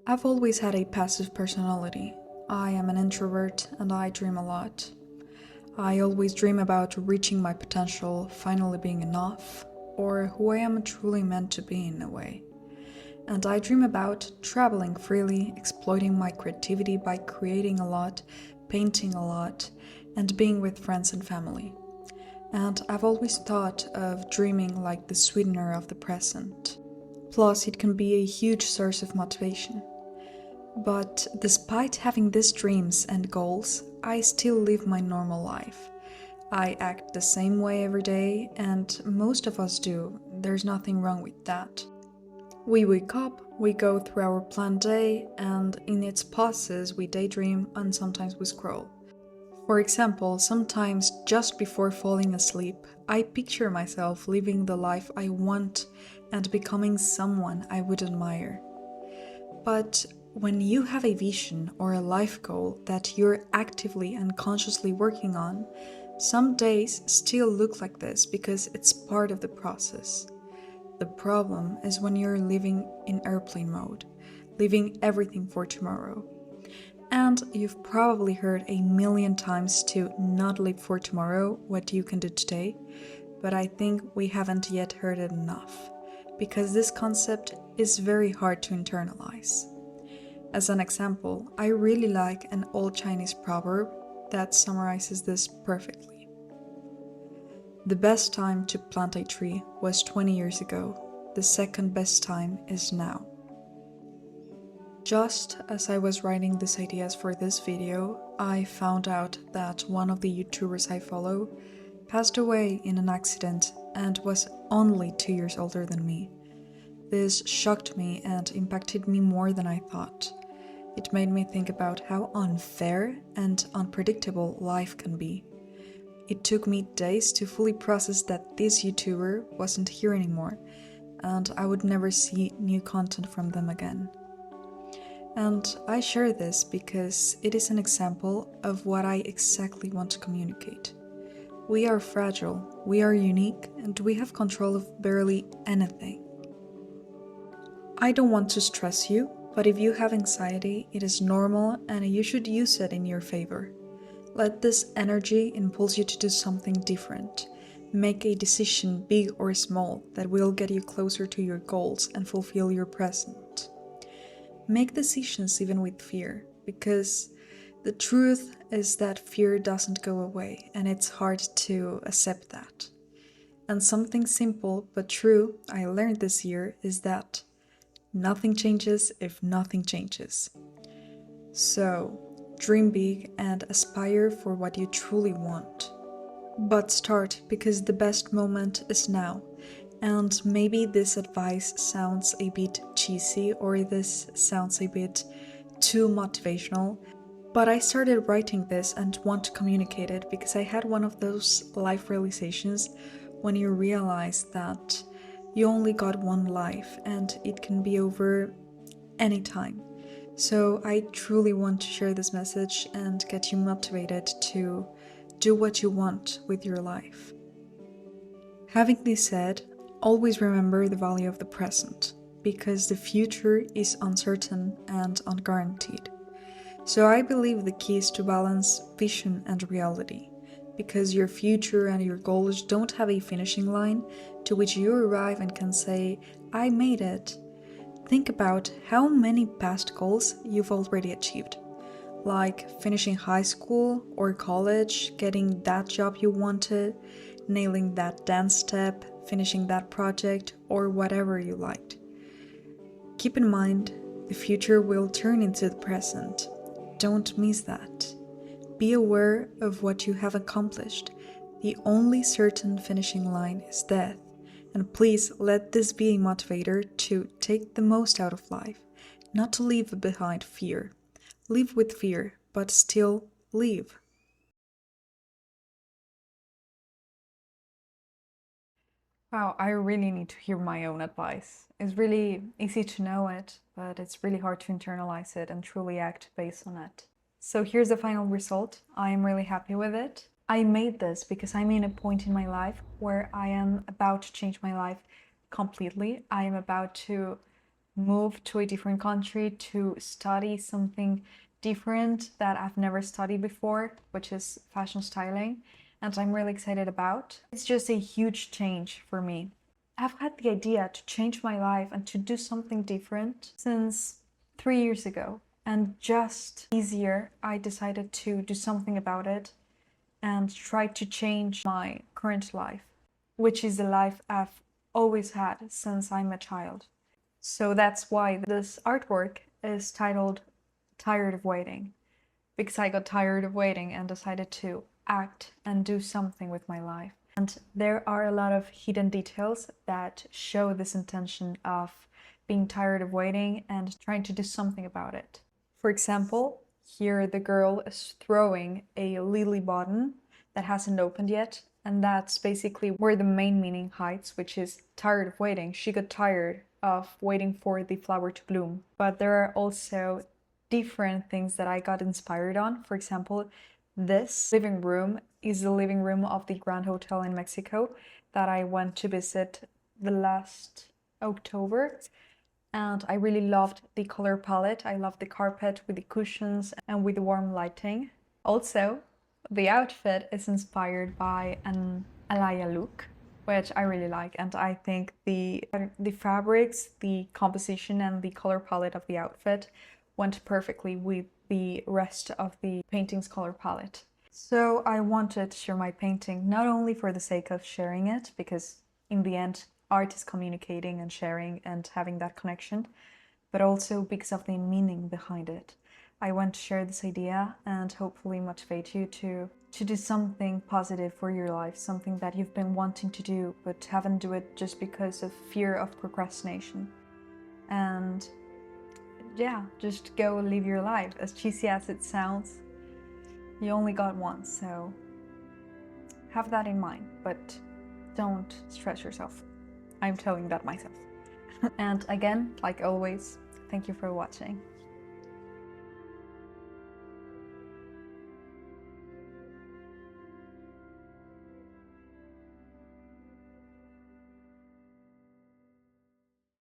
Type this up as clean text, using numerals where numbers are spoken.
I've always had a passive personality. I am an introvert and I dream a lot. I always dream about reaching my potential, finally being enough, or who I am truly meant to be in a way. And I dream about traveling freely, exploiting my creativity by creating a lot, painting a lot, and being with friends and family. And I've always thought of dreaming like the sweetener of the present. Plus, it can be a huge source of motivation. But despite having these dreams and goals, I still live my normal life. I act the same way every day, and most of us do. There's nothing wrong with that. We wake up, we go through our planned day, and in its pauses we daydream and sometimes we scroll. For example, sometimes just before falling asleep, I picture myself living the life I want and becoming someone I would admire. But when you have a vision or a life goal that you're actively and consciously working on, some days still look like this because it's part of the process. The problem is when you're living in airplane mode, leaving everything for tomorrow. And you've probably heard a million times to not live for tomorrow what you can do today, but I think we haven't yet heard it enough, because this concept is very hard to internalize. As an example, I really like an old Chinese proverb that summarizes this perfectly. The best time to plant a tree was 20 years ago. The second best time is now. Just as I was writing these ideas for this video, I found out that one of the YouTubers I follow passed away in an accident and was only 2 years older than me. This shocked me and impacted me more than I thought. It made me think about how unfair and unpredictable life can be. It took me days to fully process that this YouTuber wasn't here anymore, and I would never see new content from them again. And I share this because it is an example of what I exactly want to communicate. We are fragile, we are unique, and we have control of barely anything. I don't want to stress you, but if you have anxiety, it is normal and you should use it in your favor. Let this energy impulse you to do something different. Make a decision, big or small, that will get you closer to your goals and fulfill your present. Make decisions even with fear, because the truth is that fear doesn't go away and it's hard to accept that. And something simple but true I learned this year is that nothing changes if nothing changes. So, dream big and aspire for what you truly want. But start because the best moment is now. And maybe this advice sounds a bit cheesy or this sounds a bit too motivational, but I started writing this and want to communicate it because I had one of those life realizations when you realize that you only got one life and it can be over anytime. So I truly want to share this message and get you motivated to do what you want with your life. Having this said, always remember the value of the present, because the future is uncertain and unguaranteed. So I believe the key is to balance vision and reality, because your future and your goals don't have a finishing line to which you arrive and can say, I made it. Think about how many past goals you've already achieved, like finishing high school or college, getting that job you wanted, nailing that dance step, finishing that project, or whatever you liked. Keep in mind, the future will turn into the present. Don't miss that. Be aware of what you have accomplished. The only certain finishing line is death. And please let this be a motivator to take the most out of life, not to leave behind fear. Live with fear, but still live. Wow, I really need to hear my own advice. It's really easy to know it, but it's really hard to internalize it and truly act based on it. So here's the final result. I am really happy with it. I made this because I'm in a point in my life where I am about to change my life completely. I am about to move to a different country to study something different that I've never studied before, which is fashion styling, and I'm really excited about. It's just a huge change for me. I've had the idea to change my life and to do something different since 3 years ago. And just easier, I decided to do something about it and try to change my current life, which is the life I've always had since I'm a child. So that's why this artwork is titled Tired of Waiting, because I got tired of waiting and decided to act and do something with my life. And there are a lot of hidden details that show this intention of being tired of waiting and trying to do something about it. For example, here the girl is throwing a lily button that hasn't opened yet, and that's basically where the main meaning hides, which is tired of waiting. She got tired of waiting for the flower to bloom. But there are also different things that I got inspired on. For example, this living room is the living room of the Grand Hotel in Mexico that I went to visit the last October. And I really loved the color palette. I loved the carpet with the cushions and with the warm lighting. Also, the outfit is inspired by an Alaya look, which I really like, and I think the fabrics, the composition and the color palette of the outfit went perfectly with the rest of the painting's color palette. So I wanted to share my painting not only for the sake of sharing it, because in the end art is communicating and sharing and having that connection, but also because of the meaning behind it. I want to share this idea and hopefully motivate you to do something positive for your life, something that you've been wanting to do but haven't do it just because of fear of procrastination. And yeah, just go live your life. As cheesy as it sounds, you only got one, so have that in mind, but don't stress yourself. I'm telling that myself. And again, like always, thank you for watching.